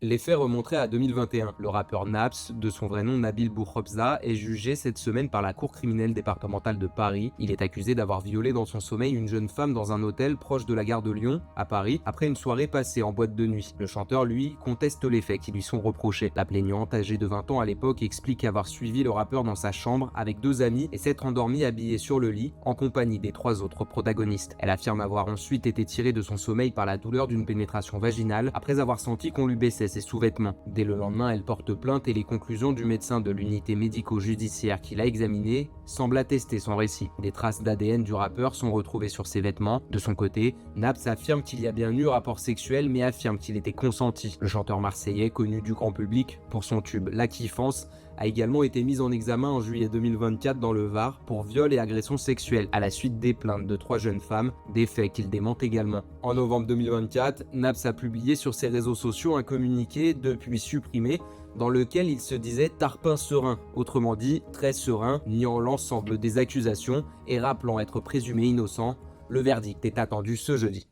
Les faits remonteraient à 2021. Le rappeur Naps, de son vrai nom Nabil Boukhobza, est jugé cette semaine par la Cour criminelle départementale de Paris. Il est accusé d'avoir violé dans son sommeil une jeune femme dans un hôtel proche de la gare de Lyon, à Paris, après une soirée passée en boîte de nuit. Le chanteur, lui, conteste les faits qui lui sont reprochés. La plaignante, âgée de 20 ans à l'époque, explique avoir suivi le rappeur dans sa chambre avec deux amis et s'être endormie habillée sur le lit, en compagnie des trois autres protagonistes. Elle affirme avoir ensuite été tirée de son sommeil par la douleur d'une pénétration vaginale, après avoir senti qu'on lui baissait ses sous-vêtements. Dès le lendemain, elle porte plainte et les conclusions du médecin de l'unité médico-judiciaire qui l'a examiné semblent attester son récit. Des traces d'ADN du rappeur sont retrouvées sur ses vêtements. De son côté, Naps affirme qu'il y a bien eu rapport sexuel mais affirme qu'il était consenti. Le chanteur marseillais, connu du grand public pour son tube La Kiffance, a également été mis en examen en juillet 2024 dans le Var pour viol et agression sexuelle à la suite des plaintes de trois jeunes femmes, des faits qu'il démente également. En novembre 2024, Naps a publié sur ses réseaux sociaux un communiqué, depuis supprimé, dans lequel il se disait tarpin serein, autrement dit très serein, niant l'ensemble des accusations et rappelant être présumé innocent. Le verdict est attendu ce jeudi.